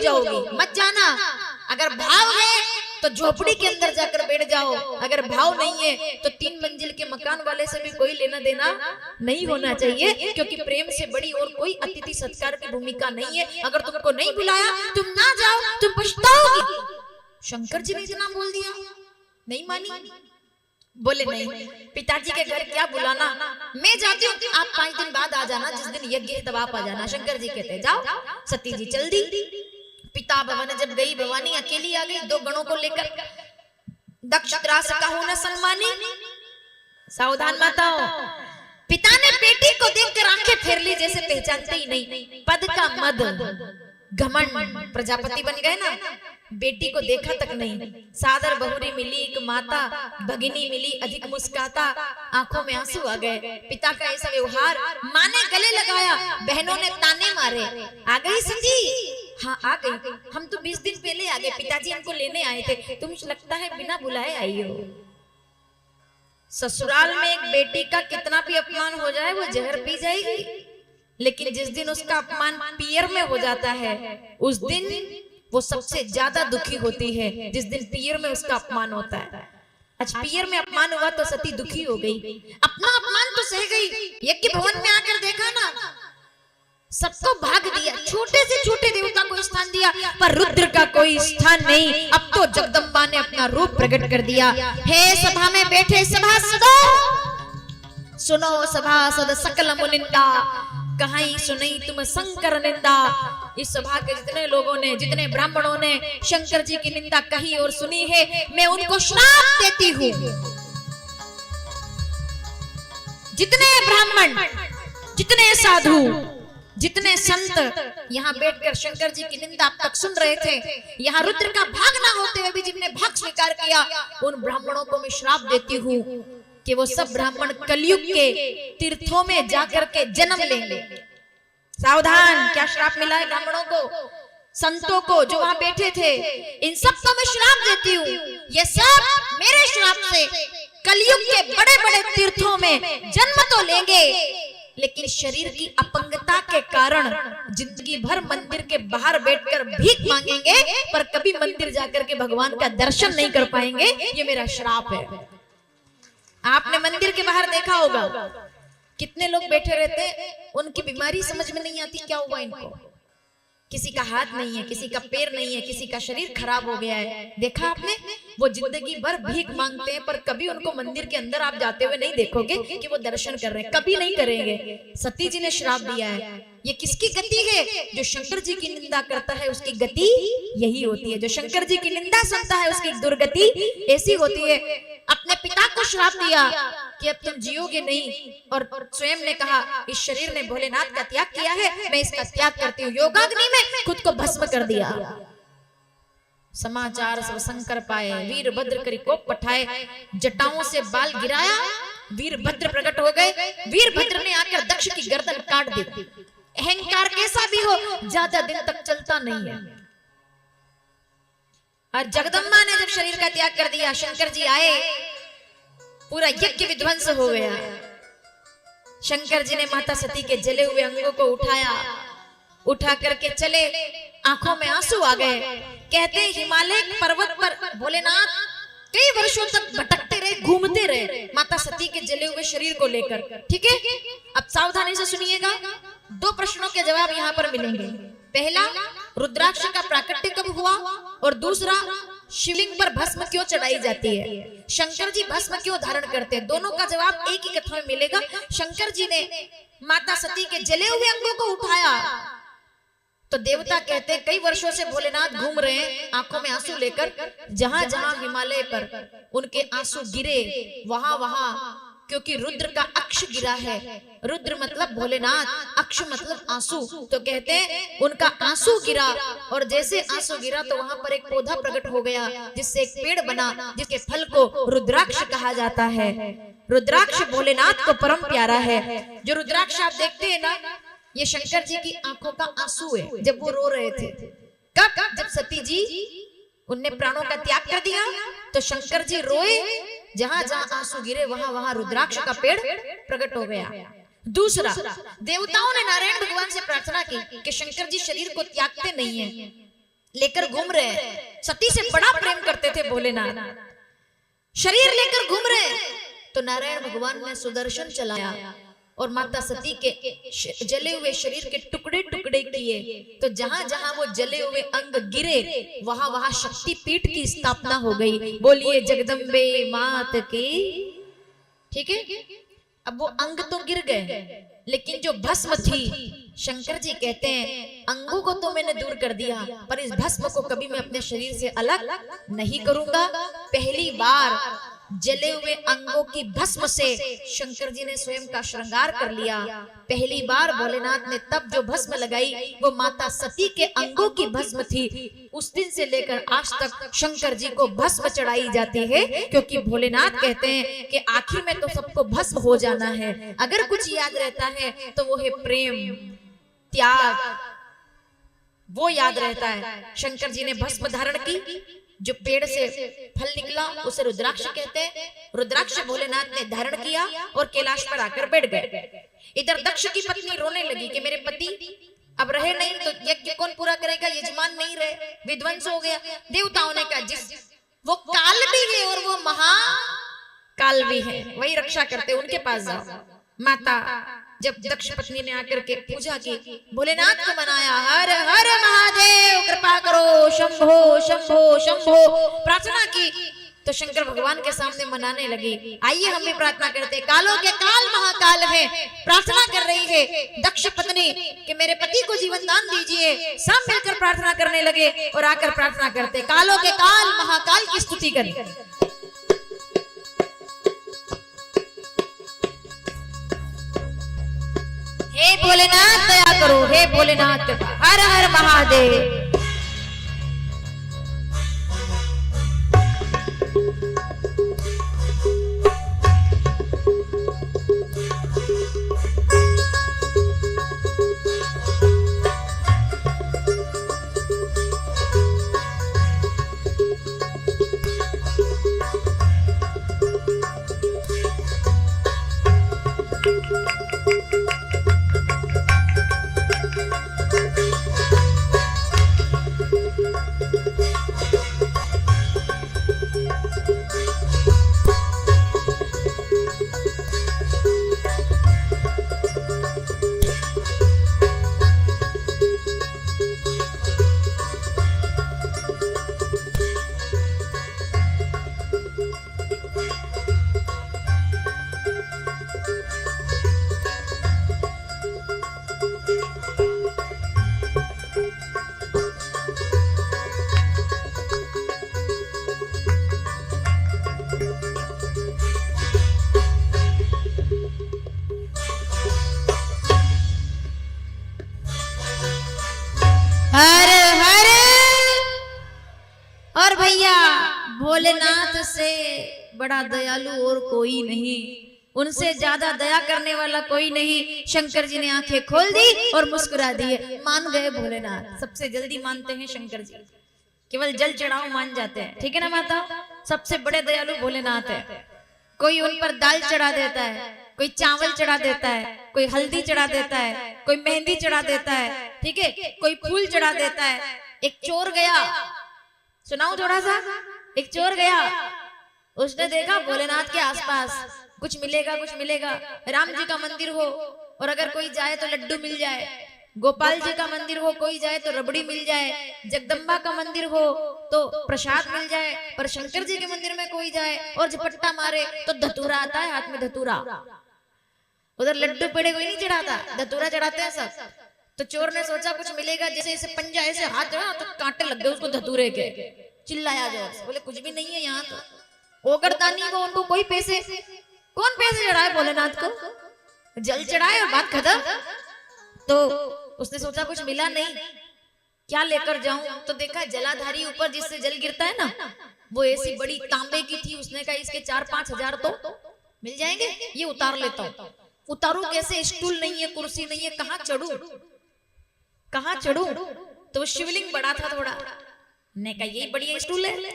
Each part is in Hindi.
जाओगी, मत जाना। अगर भाव है तो झोपड़ी के अंदर जाकर बैठ जाओ, अगर भाव नहीं है तो 3 मंजिल के मकान वाले से भी कोई लेना देना नहीं होना चाहिए, क्योंकि प्रेम से बड़ी और कोई अतिथि सत्कार की भूमिका नहीं है। अगर तुमको नहीं बुलाया तुम ना जाओ, तुम पछताओगी। शंकर जी ने इतना बोल दिया, नहीं मानी, बोले नहीं, पिताजी के घर क्या बुलाना, मैं जाती हूँ, आप 5 दिन बाद आ जाना, जिस दिन यज्ञ है तब आप आ जाना। शंकर जी कहते जाओ। सती जी चल दी। पिता भवन जब गई, भवानी अकेली आ गई 2 गणों को लेकर। दक्ष त्रास कहूं न सम्मानी, सावधान माताओं। पिता ने बेटी को देखकर आंखें फेर ली, जैसे पहचानते ही नहीं। पद का मद, घमंड, प्रजापति बन गए ना, बेटी को देखा तक नहीं। सादर बहुरी मिली एक माता, भगिनी मिली अधिक मुस्काता, आंखों में आंसू आ गए। पिता का ऐसा व्यवहार, माँ ने गले लगाया, बहनों ने ताने मारे। आ गई सती? हाँ आ गई। हम तो 20 दिन पहले आ गए, पिताजी हमको लेने आए थे, तुम लगता है बिना बुलाए आई हो। ससुराल में एक बेटी का कितना भी अपमान हो जाए वो जहर पी जाएगी, लेकिन जिस दिन उसका अपमान पियर में हो जाता है उस दिन वो सबसे ज्यादा दुखी होती है, जिस दिन पियर में उसका अपमान होता है। आज पियर में अपमान हुआ तो सती दुखी हो गई, अपना अपमान तो सह गई। यज्ञ भवन में आकर देखा ना, सबको भाग दिया, छोटे से छोटे देवता को स्थान दिया, पर रुद्र का कोई स्थान नहीं। अब तो जगदम्बा ने अपना रूप प्रकट कर दिया। हे सभा में बैठे सभासदों, सुनो सभासद सकल मुनिंदा, कहीं सुनी तुम शंकर निंदा। इस सभा के जितने लोगों ने, जितने ब्राह्मणों ने शंकर जी की निंदा कही और सुनी है, मैं उनको श्राप देती हूँ। जितने ब्राह्मण, जितने साधु, जितने संत यहाँ बैठकर शंकर जी की निंदा अब तक सुन रहे थे, यहाँ रुद्र का भाग ना होते हुए भी जिनने भाग स्वीकार किया, उन ब्राह्मणों को मैं श्राप देती हूँ कि वो सब ब्राह्मण कलयुग के तीर्थों में जाकर के जन्म लेंगे। सावधान, क्या श्राप मिला है ब्राह्मणों को, संतों को जो वहां बैठे थे, इन सब को मैं श्राप देती हूँ। ये सब मेरे श्राप से कलयुग के बड़े बड़े तीर्थों में जन्म तो लेंगे, लेकिन शरीर की अपंगता के कारण जिंदगी भर मंदिर के बाहर बैठकर भीख मांगेंगे, पर कभी मंदिर जाकर के भगवान का दर्शन नहीं कर पाएंगे। ये मेरा श्राप है। आपने मंदिर के बाहर देखा होगा कितने लोग बैठे रहते, उनकी बीमारी समझ में नहीं आती, क्या हुआ इनको, किसी का हाथ नहीं है, किसी का पैर नहीं है, किसी का शरीर खराब हो गया है। देखा आपने, वो जिंदगी भर भीख मांगते हैं, पर कभी उनको मंदिर के अंदर आप जाते हुए नहीं देखोगे कि वो दर्शन कर रहे हैं, कभी नहीं करेंगे। सती जी ने श्राप दिया है। ये किसकी गति है? जो शंकर जी की निंदा करता है उसकी गति यही होती है, जो शंकर जी की निंदा सुनता है उसकी दुर्गति ऐसी होती है। अपने पिता को श्राप दिया कि अब तुम जियोगे नहीं, और स्वयं ने कहा इस शरीर ने भोलेनाथ का त्याग किया है, मैं इसका त्याग करती हूँ। योगाग्नि में खुद को भस्म कर दिया। समाचार सब शंकर पाए, वीरभद्र करी कोप पठाए, जटाओं से बाल गिराया, वीरभद्र प्रकट हो गए। वीरभद्र ने आकर दक्ष की गर्दन काट दी। अहंकार कैसा भी हो ज्यादा दिन तक चलता नहीं है। और जगदम्बा ने जब शरीर का त्याग कर दिया, शंकर जी आए, पूरा यज्ञ विध्वंस हो गया। शंकर जी ने माता सती के जले हुए अंगों को उठाया, उठा करके चले, आंखों में आंसू आ गए। कहते हिमालय पर्वत पर भोलेनाथ कई वर्षों तक भटकते रहे, घूमते रहे माता सती के जले हुए शरीर को लेकर। ठीक है, अब सावधानी से सुनिएगा, 2 प्रश्नों के जवाब यहाँ पर मिलेंगे। पहला, रुद्राक्ष का प्राकट्य कब हुआ, और दूसरा, शिवलिंग पर भस्म क्यों चढ़ाई जाती है, शंकर जी भस्म क्यों धारण करते हैं। दोनों का जवाब एक ही कथा में मिलेगा। शंकर जी ने माता सती के जले हुए अंगों को उठाया तो देवता कहते हैं कई वर्षों से भोलेनाथ घूम रहे हैं आंखों में आंसू लेकर, जहां जहां हिमालय पर उनके आंसू गिरे वहां वहां, क्योंकि रुद्र का अक्ष गिरा है, रुद्र मतलब भोलेनाथ, अक्ष मतलब आंसू, तो कहते हैं उनका आंसू गिरा, और जैसे आंसू गिरा तो वहां पर एक पौधा प्रकट हो गया, जिससे एक पेड़ बना, जिसके फल को रुद्राक्ष कहा जाता है। रुद्राक्ष भोलेनाथ को परम प्यारा है। जो रुद्राक्ष आप देखते हैं ना, ये शंकर जी की आंखों का आंसू है, जब वो रो रहे थे। कब? जब सती जी उनने प्राणों का त्याग कर दिया तो शंकर जी रोए, जहां जहां आंसू गिरे वहां वहां रुद्राक्ष का पेड़ प्रकट हो गया। दूसरा, देवताओं ने नारायण भगवान से प्रार्थना की कि शंकर जी शरीर को त्यागते नहीं है, लेकर घूम रहे हैं, सती से बड़ा प्रेम करते थे भोलेनाथ, शरीर लेकर घूम रहे हैं। तो नारायण भगवान ने सुदर्शन चलाया और माता सती के जले हुए शरीर के टुकड़े टुकड़े किए। तो जहां जहां वो जले हुए अंग गिरे वहां वहां शक्ति पीठ की स्थापना हो गई। बोलिए जगदम्बे मात की। ठीक है, अब वो अंग तो गिर गए, लेकिन जो भस्म थी, शंकर जी कहते हैं अंगों को तो मैंने दूर कर दिया, पर इस भस्म को कभी मैं अपने शरीर से अलग नहीं करूंगा। पहली बार जले हुए अंगों की भस्म से शंकर जी ने स्वयं का श्रृंगार कर लिया। पहली बार भोलेनाथ ने तब जो भस्म लगाई वो माता सती के अंगों की भस्म थी। उस दिन से लेकर आज तक शंकर जी को भस्म चढ़ाई जाती है, क्योंकि भोलेनाथ कहते हैं कि आखिर में तो सबको भस्म हो जाना है, अगर कुछ याद रहता है तो वो है प्रेम, त्याग, वो याद रहता है। शंकर जी ने भस्म धारण की, जो पेड़ से फल निकला उसे रुद्राक्ष कहते हैं। रुद्राक्ष भोलेनाथ ने धारण किया और कैलाश पर आकर बैठ गए। इधर दक्ष की पत्नी रोने लगी कि मेरे पति अब रहे नहीं तो यज्ञ कौन पूरा करेगा, यजमान नहीं रहे, विध्वंस हो गया। देवताओं ने कहा जिस वो काल भी है और वो महाकाल भी है, वही रक्षा करते, उनके पास जाओ। माता जब दक्ष पत्नी ने आकर के पूजा की, भोलेनाथ को मनाया, हर हर महादेव कृपा करो, शंभो शंभो शंभो प्रार्थना की, तो शंकर भगवान के सामने मनाने लगी। आइए हम भी प्रार्थना करते, कालों के काल महाकाल है, प्रार्थना कर रही है दक्ष पत्नी कि मेरे पति को जीवन दान दीजिए। सब मिलकर प्रार्थना करने लगे और आकर प्रार्थना करते, कालों के काल महाकाल की स्तुति करें। हे भोलेनाथ दया करो, हे भोलेनाथ हर हर महादेव। हर हर। और भैया भोलेनाथ से बड़ा दयालु और कोई नहीं, उनसे ज्यादा दया करने वाला कोई नहीं। शंकर जी ने आंखें खोल दी और मुस्कुरा दिए, मान गए भोलेनाथ। सबसे जल्दी मानते हैं शंकर जी, केवल जल चढ़ाओ मान जाते हैं। ठीक है ना माता, सबसे बड़े दयालु भोलेनाथ है। कोई उन पर दाल चढ़ा देता है, कोई चावल चढ़ा देता है, कोई हल्दी चढ़ा देता है, कोई मेहंदी चढ़ा देता है, ठीक है, कोई फूल चढ़ा देता है। एक चोर गया, सुनाऊं थोड़ा सा। एक चोर गया, उसने देखा भोलेनाथ के आसपास कुछ मिलेगा कुछ मिलेगा। राम जी का मंदिर हो और अगर कोई जाए तो लड्डू मिल जाए, गोपाल जी का मंदिर हो कोई जाए तो रबड़ी मिल जाए, जगदम्बा का मंदिर हो तो प्रसाद मिल जाए, पर शंकर जी के मंदिर में कोई जाए और झपट्टा मारे तो धतूरा आता है, हाथ में धतूरा। उधर लड्डू पेड़े कोई नहीं चढ़ाता, धतूरा चढ़ाते हैं सब। तो चोर ने सोचा कुछ मिलेगा, जैसे इसे पंजा ऐसे हाथ चढ़ा तो कांटे लग गए उसको धतूरे के। चिल्लाया जोर से, बोले कुछ भी नहीं है यहाँ तो। ओगरदानी को उनको कोई पैसे, कौन पैसे चढ़ाए भोलेनाथ को, जल चढ़ाए और बात खत्म। तो उसने सोचा कुछ मिला नहीं, क्या लेकर जाऊं। तो देखा जलाधारी ऊपर जिससे जल गिरता है ना, वो ऐसी बड़ी तांबे की थी। उसने कहा इसके 4-5 हजार तो मिल जाएंगे, ये उतार लेता हूं। उतारू कैसे, स्टूल नहीं है, कुर्सी नहीं है, कहाँ चढ़ू कहाँ चढ़ू। तो शिवलिंग बड़ा था थोड़ा, ने कहा यही बढ़िया स्टूल है,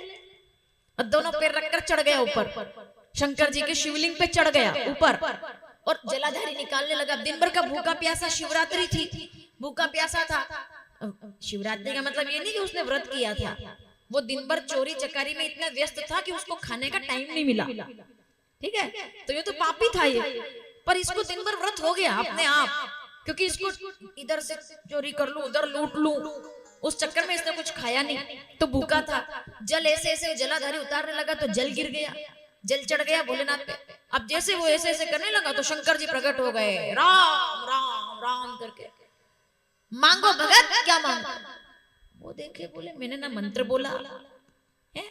और दोनों पैर रखकर चढ़ गया ऊपर। शंकर जी के शिवलिंग पे चढ़ गया ऊपर और जलाधारी निकालने लगा। दिन भर का भूखा प्यासा, शिवरात्रि थी, भूखा प्यासा था। शिवरात्रि का मतलब ये नहीं कि उसने व्रत किया था, वो दिन भर चोरी चकारी में इतना व्यस्त था कि उसको खाने का टाइम नहीं मिला। ठीक है, तो ये तो पापी था ये, पर इसको दिन भर व्रत हो गया अपने आप, क्योंकि इसको इधर से चोरी कर लूं, उधर लूट लूं, उस चक्कर में इसने कुछ खाया नहीं, तो भूखा था। जल ऐसे ऐसे जलाधारी उतारने लगा तो जल गिर गया, जल चढ़ गया भोलेनाथ पे। अब जैसे वो ऐसे ऐसे करने लगा तो शंकर जी प्रकट हो गए, राम राम राम करके, मांगो भगत क्या मांगो। वो देखे बोले मैंने ना मंत्र बोला है,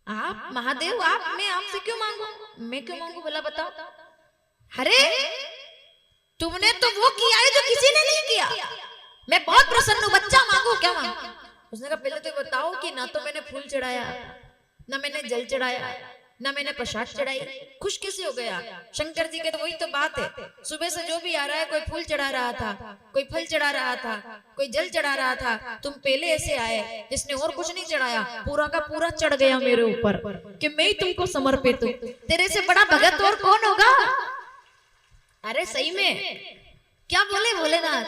आप महादेव आप, मैं आपसे क्यों मांगू, मैं क्यों मांगू बोला बताओ। अरे तुमने तो वो किया है जो किसी ने नहीं किया, मैं बहुत प्रसन्न हूं, बच्चा मांगो क्या मांगो। उसने कहा पहले तो बताओ कि ना तो मैंने फूल चढ़ाया, ना मैंने जल चढ़ाया, ना मैंने प्रसाद चढ़ाई, खुश कैसे हो गया। शंकर जी के तो वही तो बात है, सुबह से जो भी आ रहा है, कोई फूल चढ़ा रहा था, कोई फल चढ़ा रहा था, कोई जल चढ़ा रहा था, तुम पहले ऐसे आए जिसने और कुछ नहीं चढ़ाया, पूरा का पूरा चढ़ गया मेरे ऊपर कि मैं ही तुमको समर्पित हूं, तेरे से बड़ा भगत और कौन होगा। अरे सही में क्या बोले भोलेनाथ,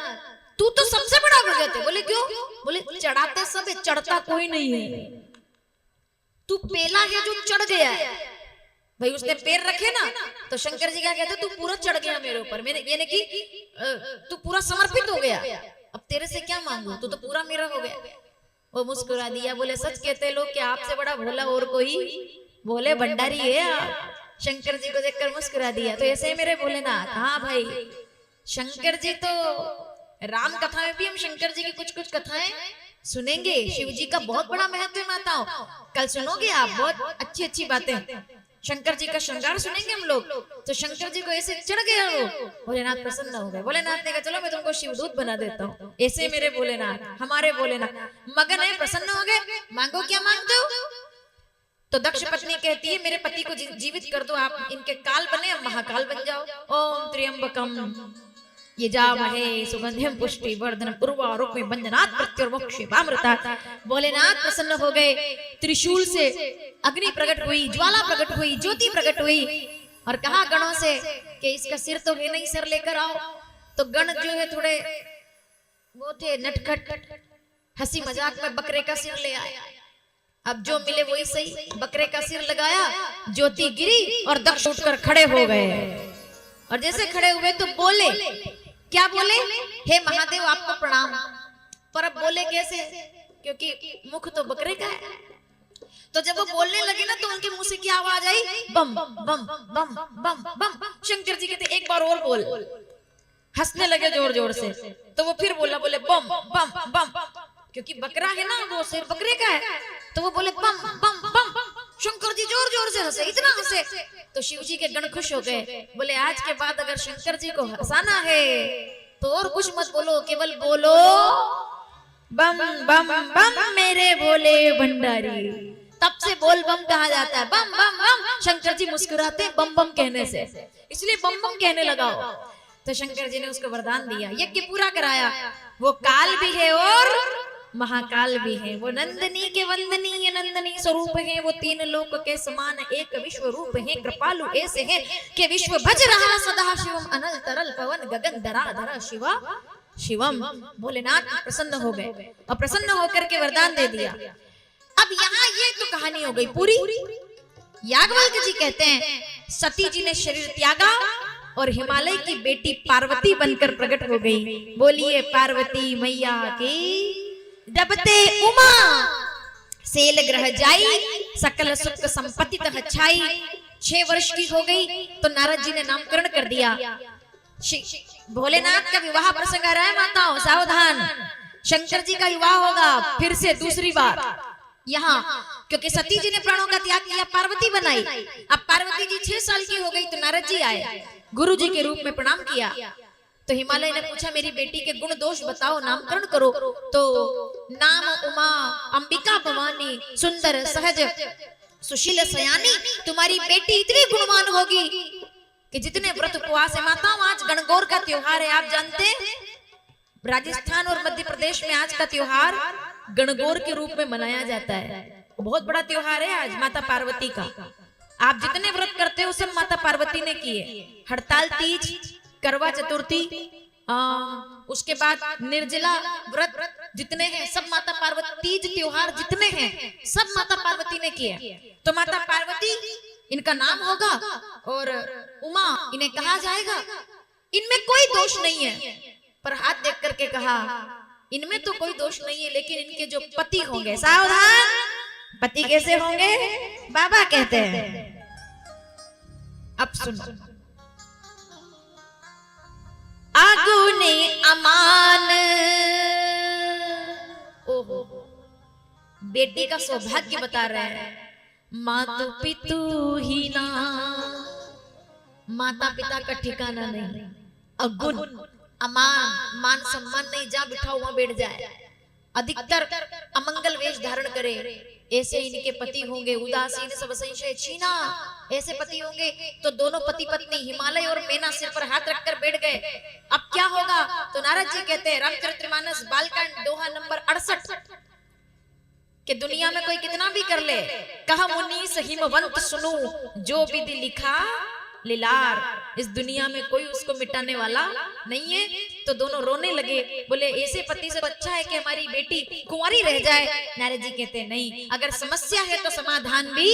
तू तो सबसे बड़ा भगत है। बोले क्यों, बोले चढ़ाते सब है, चढ़ता कोई नहीं है, तू पहला है जो चढ़ गया है। भाई उसने पैर रखे ना तो शंकर जी क्या कहते, तू पूरा चढ़ गया मेरे ऊपर, मैंने यानी कि तू पूरा समर्पित हो गया, अब तेरे से क्या मांगू, तू तो पूरा मेरा हो गया। वो मुस्कुरा दिया, बोले सच कहते लोग कि आपसे बड़ा भोला और कोई, बोले भंडारी है आप। शंकर जी को देखकर मुस्कुरा दिया, तो ऐसे मेरे भोलेनाथ। हाँ भाई, शंकर जी तो राम कथा में भी हम शंकर जी की कुछ कुछ कथाएं सुनेंगे। शिव जी का बहुत बड़ा महत्व है माताओं, कल सुनोगे आप बहुत अच्छी अच्छी बातें। शंकर जी का श्रृंगार सुनेंगे हम लोग। तो शंकर जी को ऐसे चढ़ गया वो, भोलेनाथ प्रसन्न हो गए। भोलेनाथ ने कहा चलो मैं तुमको शिवदूत बना देता हूँ। ऐसे मेरे भोलेनाथ, हमारे भोलेनाथ मगन है, प्रसन्न हो गए। मांगो क्या मांगते हो। तो दक्ष पत्नी कहती है मेरे पति को जीवित कर दो, आप इनके काल बने, अब महाकाल बन जाओ। ओम त्र्यंबकम यजामहे सुगंधिम पुष्टि वर्धनम उर्वारुकमिव बंधनात् मृत्युर्मोक्षेमामृतात्। भोलेनाथ प्रसन्न हो गए, त्रिशूल से अग्नि प्रकट हुई, ज्वाला प्रकट हुई, ज्योति प्रकट हुई, और कहा गणों से कि इसका सिर तो है नहीं, सिर लेकर आओ। तो गण जो है थोड़े वो थे नटखट, हंसी मजाक में बकरे का सिर ले आए। अब जो मिले वही सही, बकरे का सिर लगाया, ज्योति गिरी और दक्ष उठकर खड़े हो गए। और जैसे खड़े हुए तो बोले, क्या बोले, हे महादेव आपको प्रणाम। पर अब बोले कैसे, क्योंकि मुख तो बकरे का है। तो जब वो बोलने लगे ना तो उनके मुंह से क्या आवाज आई, बम बम बम बम बम। शंकर जी कहते एक बार और बोल, हंसने लगे जोर जोर से। तो वो फिर बोला, बोले बम बम बम, क्योंकि बकरा है ना, वो सिर बकरे का है। तो वो बोले बम बम बम। शंकर जी जोर जोर से हंसे, इतना हंसे तो शिव जी के गण खुश हो गए। बोले आज के बाद अगर शंकर जी को हंसाना है तो और कुछ मत बोलो, केवल बोलो बम बम बम मेरे भोले भंडारी। तब से बोल बम कहा जाता है, बम बम बम। शंकर जी मुस्कुराते बम बम कहने से, इसलिए बम बम कहने लगाओ। तो शंकर जी ने उसको वरदान दिया, यज्ञ पूरा कराया। वो काल भी है और महाकाल भी है, वो नंदनी के वंदनीय नंदनी स्वरूप है, वो तीन लोक के समान एक विश्व रूप है। कृपालु ऐसे हैं कि विश्व भज रहा सदा शिवम, अनल तरल पवन गगन धरा धरा शिवा शिवम। भोलेनाथ प्रसन्न हो गए और प्रसन्न होकर के वरदान दे दिया। अब यहाँ ये तो कहानी हो गई पूरी। याज्ञवल्क्य जी कहते हैं सती जी ने शरीर त्यागा और हिमालय की बेटी पार्वती बनकर प्रकट हो गई। बोलिए पार्वती मैया की। दबते उमा सेल ग्रह जाई, सकल सुख संपत्ति तह छाई। 6 वर्ष की हो गई तो नारद जी ने नामकरण कर दिया। भोलेनाथ का विवाह प्रसंग आ रहा है माताओं, सावधान। शंकर जी का विवाह होगा फिर से दूसरी बार यहाँ, क्योंकि सती जी ने प्राणों का त्याग किया, पार्वती बनाई। अब पार्वती जी 6 साल की हो गई तो नारद जी आए, गुरु जी के रूप में प्रणाम किया। तो हिमालय ने पूछा मेरी बेटी के गुण दोष बताओ, नामकरण करो। तो नाम उमा अंबिका भवानी सुंदर सहज सुशील सयानी। तुम्हारी बेटी इतनी गुणवान होगी कि जितने व्रत उपवास है। माताओं आज गणगौर का त्योहार है, आप जानते हैं राजस्थान और मध्य प्रदेश में आज का त्योहार गणगौर के रूप में मनाया जाता है। बहुत बड़ा त्योहार है आज माता पार्वती का। आप जितने व्रत करते हो सब माता पार्वती ने किए। हड़ताल तीज, करवा चतुर्थी, उसके बाद निर्जला व्रत जितने हैं सब माता पार्वती, तीज त्योहार जितने हैं सब माता पार्वती ने किए। तो माता पार्वती इनका नाम होगा और उमा इन्हें कहा जाएगा। इनमें कोई दोष नहीं है, पर हाथ देख करके कहा इनमें तो कोई दोष नहीं है, लेकिन इनके जो पति होंगे, सावधान, पति कैसे होंगे बाबा कहते हैं। अब सुनो, आगुने अमान, ओहो, बेटी का सौभाग्य बता रहे हैं। मातु पितु ही ना, माता पिता का ठिकाना नहीं, अगुण अमान, मान सम्मान नहीं, जहां बिठा वहां बैठ जाए, अधिकतर अमंगल वेश धारण करे, ऐसे इनके पति होंगे। उदासीन सब संशय छीना, ऐसे पति होंगे। तो दोनों पति पत्नी हिमालय और मैना सिर पर हाथ रखकर बैठ गए। अब क्या होगा? तो नारद जी कहते हैं रामचरितमानस बालकांड दोहा नंबर 68 कि दुनिया में कोई कितना भी कर ले, कहा मुनीस हिमवंत सुनो, जो विधि लिखा लीलार, इस दुनिया में कोई उसको मिटाने वाला नहीं है। तो दोनों रोने लगे, बोले ऐसे पति से अच्छा है कि हमारी बेटी कुंवारी रह जाए। नारद जी कहते हैं नहीं, अगर समस्या है तो समाधान भी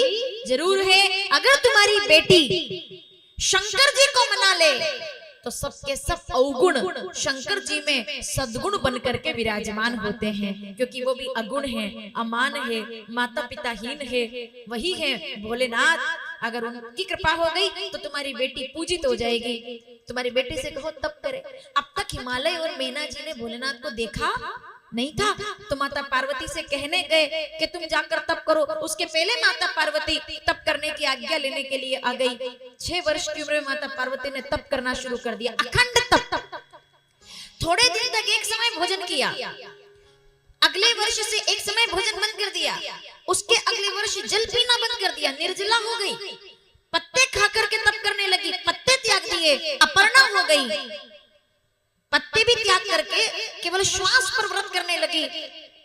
जरूर है। अगर तुम्हारी बेटी शंकर जी को मना ले तो सबके सब अवगुण शंकर जी में सद्गुण बन करके विराजमान होते हैं, क्योंकि वो भी अगुण है, अमान है, माता पिताहीन है, वही है भोलेनाथ। अगर उनकी कृपा हो गई तो तुम्हारी बेटी पूजित हो जाएगी। तुम्हारी बेटी से कहो तप करे। अब तक हिमालय और मैना जी ने भोलेनाथ को देखा नहीं था, तो माता पार्वती से कहने गए कि तुम जाकर तप करो। उसके पहले माता पार्वती तप करने की आज्ञा लेने के लिए आ गई। 6 वर्ष की उम्र में माता पार्वती ने तप करना शुरू कर दिया, अखंड तप। थोड़े दिन तक एक समय भोजन किया, अगले वर्ष से एक समय भोजन बंद कर दिया, उसके अगले वर्ष जल पीना बंद कर दिया, निर्जला हो गई, पत्ते खा करके तप करने लगी, पत्ते त्याग दिए, अपर्णा हो गई, पत्ते भी त्याग करके केवल श्वास पर व्रत करने लगी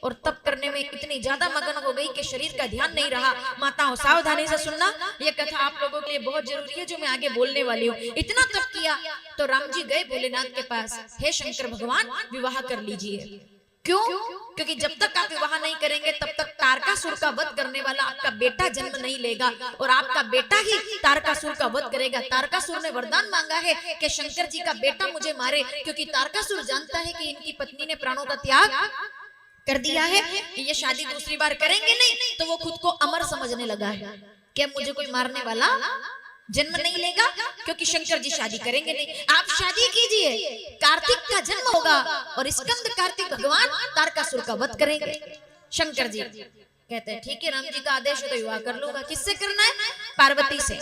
और तप करने में इतनी ज्यादा मगन हो गई कि शरीर का ध्यान नहीं रहा। माताओं सावधानी से सुनना, ये कथा आप लोगों के लिए बहुत जरूरी है जो मैं आगे बोलने वाली हूँ। इतना तप किया तो राम जी गए भोलेनाथ के पास, हे शंकर भगवान विवाह कर लीजिए। क्यों? क्योंकि जब तक आप विवाह नहीं करेंगे तब तक तारकासुर का वध करने वाला आपका बेटा जन्म नहीं लेगा और आपका बेटा ही तारकासुर का वध करेगा। तारकासुर ने वरदान मांगा है कि शंकर जी का बेटा मुझे मारे, क्योंकि तारकासुर जानता है कि इनकी पत्नी ने प्राणों का त्याग कर दिया है, ये शादी दूसरी बार करेंगे नहीं, तो वो खुद को अमर समझने लगा है कि मुझे कोई मारने वाला जन्म नहीं लेगा, क्योंकि शंकर जी शादी करेंगे नहीं। आप शादी कीजिए, कार्तिक का जन्म होगा और स्कंद कार्तिक भगवान तारकासुर का वध करेंगे। शंकर जी कहते हैं ठीक है, राम जी का आदेश हो तो विवाह कर लूंगा। किससे करना है? पार्वती से।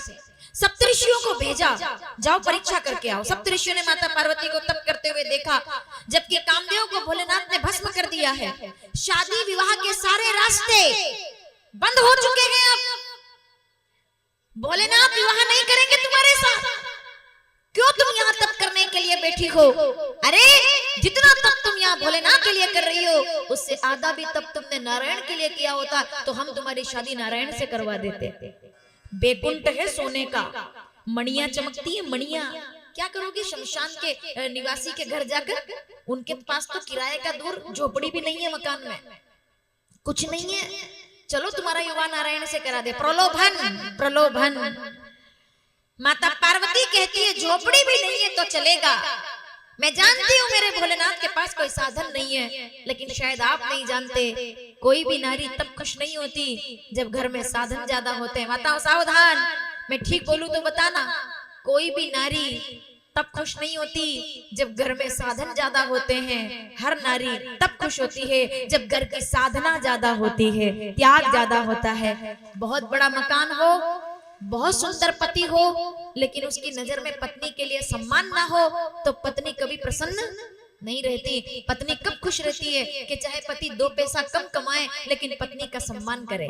सप्तऋषियों को भेजा, जाओ परीक्षा करके आओ। सप्तऋषियों ने माता पार्वती को तप करते हुए देखा, जबकि कामदेव को भोलेनाथ ने भस्म कर दिया है। शादी विवाह के सारे रास्ते बंद हो चुके हैं। अब भोलेनाथ विवाह नहीं करेंगे तुम्हारे साथ। क्यों तुम यहाँ तप करने के लिए बैठी हो? अरे जितना तप तुम यहाँ भोलेनाथ के लिए कर रही हो, उससे आधा भी तप तुमने नारायण के लिए किया होता तो हम तुम्हारी शादी नारायण से करवा देते। बैकुंठ है सोने का, मणियां चमकती है, मणियां। क्या करोगे शमशान के निवासी के घर जाकर? उनके पास तो किराए का दूर झोपड़ी भी नहीं है, मकान में कुछ नहीं है। चलो तुम्हारा युवा नारायण से करा दे। प्रलोभन, प्रलोभन। माता पार्वती कहती है झोपड़ी भी नहीं है तो चलेगा। मैं जानती हूँ मेरे भोलेनाथ के पास कोई साधन नहीं है, लेकिन शायद आप नहीं जानते, कोई भी नारी तब खुश नहीं होती जब घर में साधन ज्यादा होते हैं। माताओं सावधान, मैं ठीक बोलूं तो बताना, कोई भी नारी तब खुश नहीं होती जब घर में साधन ज्यादा होते हैं। हर नारी तब खुश होती है जब घर की साधना ज्यादा होती है, त्याग ज्यादा होता है। बहुत बड़ा मकान हो, बहुत सुंदर पति हो, लेकिन उसकी नजर में पत्नी के लिए सम्मान ना हो तो पत्नी कभी प्रसन्न नहीं रहती। पत्नी कब खुश रहती है कि चाहे पति 2 पैसा कम कमाए लेकिन पत्नी का सम्मान करे,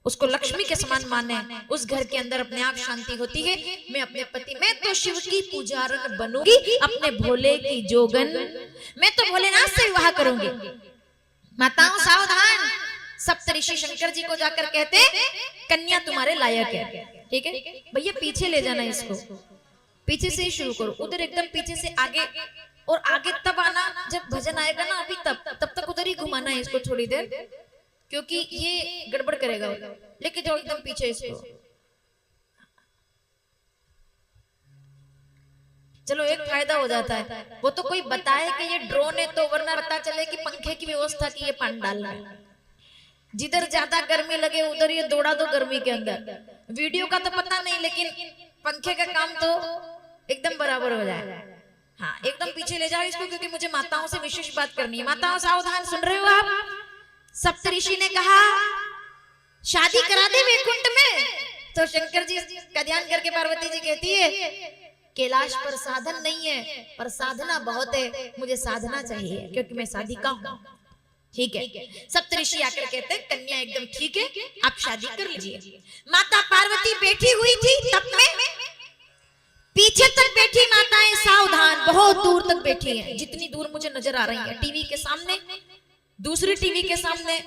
उसको लक्ष्मी के समान माने। उस घर के अंदर अपने आप शांति होती है। मैं अपने पति, मैं तो शिव की पुजारन बनूंगी, अपने भोले की जोगन, मैं तो भोलेनाथ से विवाह करूंगी। माताओं सावधान, सप्तऋषि शंकर जी को जाकर कहते कन्या तुम्हारे लायक है। ठीक है भैया, पीछे ले जाना, इसको पीछे से ही शुरू करो, उधर एकदम पीछे से आगे, और आगे तब आना है इसको थोड़ी देर, क्योंकि ये गड़बड़ करेगा। लेके जाओ एकदम पीछे इसको। चलो एक फायदा हो जाता है, वो तो कोई बताए कि ये ड्रोन है, तो वरना पता चले कि पंखे की व्यवस्था की ये पंडाल है। जिधर ज्यादा गर्मी लगे उधर ये दौड़ा दो गर्मी के अंदर। वीडियो का तो पता नहीं, लेकिन पंखे का काम तो एकदम बराबर हो जाए। हाँ, एकदम पीछे ले जाओ इसको, क्योंकि मुझे माताओं से विशेष बात करनी है। माताओं सावधान, सुन रहे हो आप? सप्तऋषि ने कहा शादी करा दे वैकुंठ में, तो शंकर जी का ध्यान करके पार्वती जी कहती है कैलाश पर साधन नहीं है, पर साधना बहुत है, मुझे साधना चाहिए क्योंकि मैं साधिका हूँ। ठीक है, सप्तऋषि आकर कहते हैं कन्या एकदम ठीक है, आप शादी कर लीजिए। माता पार्वती बैठी हुई थी तब में, पीछे तक बैठी माताएं सावधान, बहुत दूर तक बैठी हैं, जितनी दूर मुझे नजर आ रही है। टीवी के सामने, दूसरी टीवी के सामने,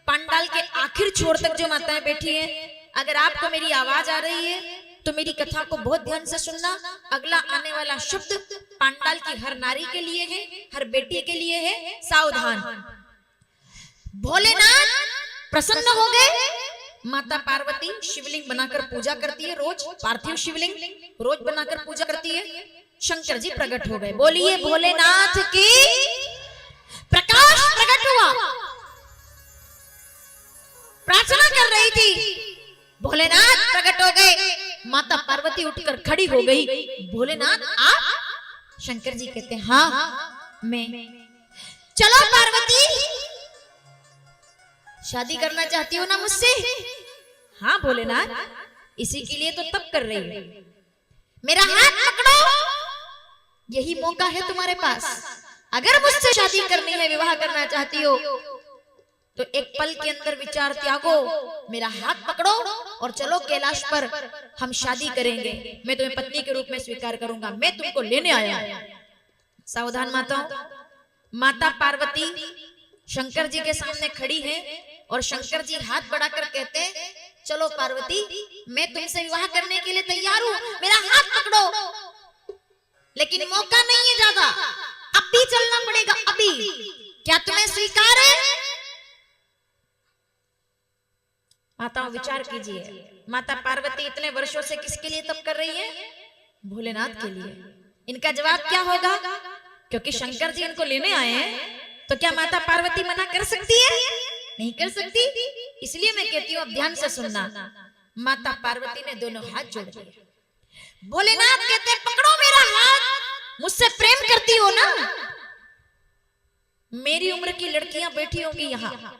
पंडाल के आखिर छोर तक जो माताएं बैठी हैं। अगर आपको मेरी आवाज आ रही है तो मेरी कथा को बहुत ध्यान से सुनना। अगला आने वाला शब्द पंडाल की हर नारी के लिए है, हर बेटी के लिए है। सावधान। भोलेनाथ प्रसन्न हो गए। माता पार्वती शिवलिंग बनाकर पूजा करती है रोज, पार्थिव शिवलिंग रोज बनाकर पूजा करती है। शंकर जी प्रकट हो गए। बोलिए भोलेनाथ की। प्रकाश प्रकट हुआ। प्रार्थना कर रही थी, भोलेनाथ प्रकट हो गए। माता पार्वती उठकर खड़ी हो गई। भोलेनाथ आप? शंकर जी कहते हैं हाँ मैं। चलो पार्वती, शादी करना चाहती हो ना मुझसे? हाँ भोलेनाथ, इसी के लिए तो तब कर रही हूं। मेरा हाथ पकड़ो, यही मौका है तुम्हारे पास। अगर मुझसे शादी करनी है, विवाह करना चाहती हो, तो एक पल के अंदर विचार त्यागो, मेरा हाथ पकड़ो और चलो कैलाश पर, हम शादी करेंगे। मैं तुम्हें पत्नी के रूप में स्वीकार करूंगा, मैं तुमको लेने आया हूं। सावधान माताओं, माता पार्वती शंकर जी के सामने खड़ी है और शंकर जी हाथ बढ़ाकर कहते हैं चलो पार्वती, मैं तुमसे विवाह करने के लिए तैयार हूं, मेरा हाथ पकड़ो। लेकिन मौका नहीं है ज्यादा, अभी चलना पड़ेगा, अभी। क्या तुम्हें स्वीकार है? माताओं विचार कीजिए, माता पार्वती इतने वर्षों से किसके लिए तप कर रही है? भोलेनाथ के लिए। इनका जवाब क्या होगा? क्योंकि शंकर जी इनको लेने आए हैं, तो क्या माता पार्वती मना कर सकती है? नहीं कर सकती। इसलिए मैं कहती हूँ अब ध्यान से सुनना। माता पार्वती ने दोनों हाथ जोड़ दिए। भोलेनाथ कहते पकड़ो मेरा हाथ, मुझसे प्रेम करती हो ना? मेरी उम्र की लड़कियां बैठी होंगी यहाँ,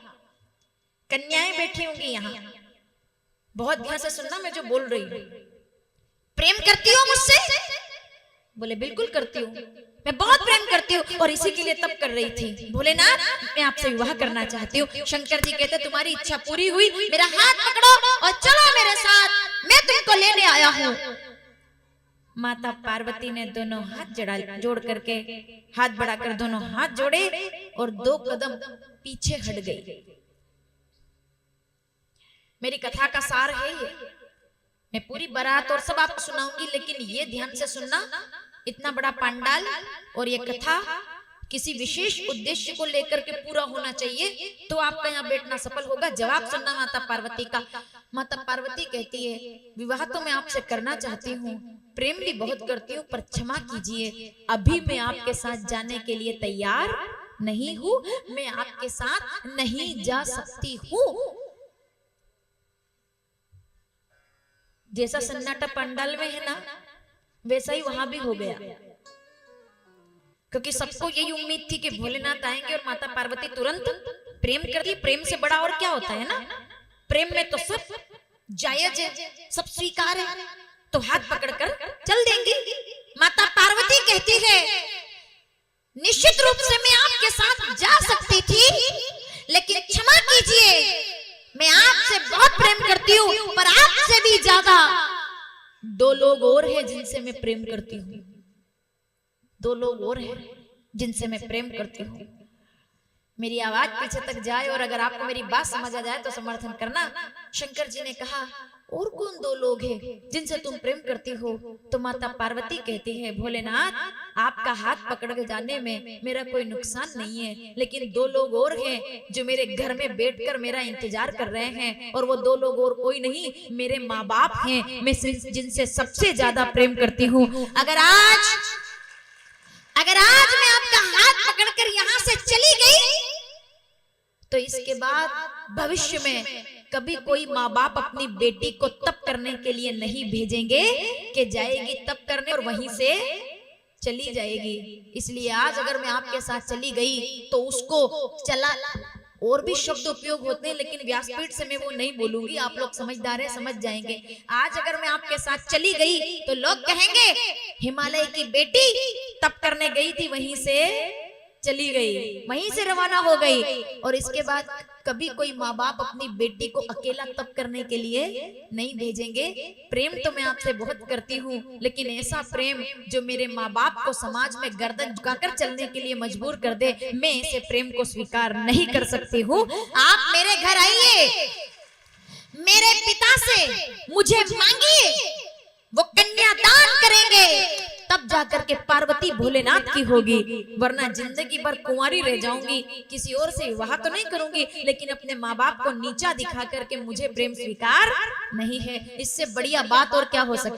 कन्याएं बैठी होंगी यहाँ, बहुत ध्यान से सुनना मैं जो बोल रही हूँ। प्रेम करती हो मुझसे? बोले बिल्कुल करती हूँ, मैं बहुत प्रेम करती हूँ और इसी के लिए तप कर रही थी। भोलेनाथ मैं आपसे विवाह करना चाहती हूँ। शंकर जी कहते तुम्हारी इच्छा पूरी हुई, मेरा हाथ पकड़ो और चलो मेरे साथ, मैं तुमको लेने आया हूँ। माता पार्वती ने दोनों हाथ जोड़ करके, हाथ बढ़ाकर दोनों हाथ जोड़े और 2 कदम पीछे हट गई। मेरी कथा का सार है ये, मैं पूरी बारात और सब आपको सुनाऊंगी, लेकिन ये ध्यान से सुनना, इतना बड़ा पंडाल और ये कथा किसी विशेष उद्देश्य को लेकर के पूरा होना चाहिए, तो आपका यहाँ बैठना सफल होगा। जवाब सुनना माता पार्वती का। माता पार्वती कहती है विवाह तो मैं आपसे करना चाहती हूँ, प्रेम भी बहुत करती हूँ, पर क्षमा कीजिए, अभी मैं आपके साथ जाने के लिए तैयार नहीं हूँ, मैं आपके साथ नहीं जा सकती हूँ। जैसा सन्नाटा पंडाल में है ना, वैसा ही वहां भी हो गया, क्योंकि सबको यही उम्मीद थी कि भोलेनाथ आएंगे और माता पार्वती तुरंत प्रेम करती। प्रेम से बड़ा और क्या होता है ना, प्रेम में तो सब जायज है, सब स्वीकार है, तो हाथ पकड़कर चल देंगे। माता पार्वती कहती है निश्चित रूप से मैं आपके साथ जा सकती थी, लेकिन क्षमा कीजिए, मैं आपसे बहुत प्रेम करती हूँ, पर आपसे भी ज्यादा 2 लोग और हैं जिनसे मैं प्रेम करती हूँ। 2 लोग और हैं जिनसे मैं प्रेम करती हूँ। मेरी आवाज पीछे तक जाए और अगर आपको मेरी बात समझ आ जाए तो समर्थन करना। शंकर जी ने कहा और कौन दो लोग हैं जिनसे तुम प्रेम करती हो? तो माता पार्वती कहती है, भोलेनाथ, आपका हाथ पकड़ के जाने में मेरा कोई नुकसान नहीं है, लेकिन दो लोग और हैं जो मेरे घर में बैठकर मेरा इंतजार कर रहे हैं, और वो दो लोग और कोई नहीं, मेरे माँ बाप हैं, मैं जिनसे सबसे ज्यादा प्रेम करती हूँ। अगर आज मैं आपका हाथ पकड़कर यहाँ से चली गई, तो इसके बाद भविष्य में कभी कोई माँ बाप अपनी बेटी को तप करने के लिए नहीं भेजेंगे कि जाएगी तप करने और वहीं से चली जाएगी। इसलिए आज अगर मैं आपके साथ चली गई तो उसको चला, और भी शब्द उपयोग होते हैं लेकिन व्यासपीठ से मैं वो नहीं बोलूंगी, आप लोग समझदार है, समझ जाएंगे। आज अगर मैं आपके साथ चली गई तो लोग कहेंगे हिमालय की बेटी तप करने गई थी, वहीं से चली गई, वहीं से रवाना हो गई। और इसके बाद कभी कोई माँ बाप अपनी बेटी को अकेला तप करने के लिए नहीं भेजेंगे। प्रेम तो मैं आपसे बहुत करती हूँ, लेकिन ऐसा प्रेम जो मेरे माँ बाप को समाज में गर्दन झुकाकर चलने के लिए मजबूर कर दे, मैं ऐसे प्रेम को स्वीकार नहीं कर सकती हूँ। आप मेरे घर आइए, मेरे पिता से मुझे मांगिए, वो कन्यादान करेंगे, तब जाकर के पार्वती भोलेनाथ की होगी, वरना जिंदगी भर कुंवारी रह जाऊंगी, किसी और से विवाह तो नहीं करूंगी, लेकिन अपने माँ बाप को नीचा दिखा करके मुझे प्रेम स्वीकार नहीं है। इससे बढ़िया बात और क्या हो सकती है।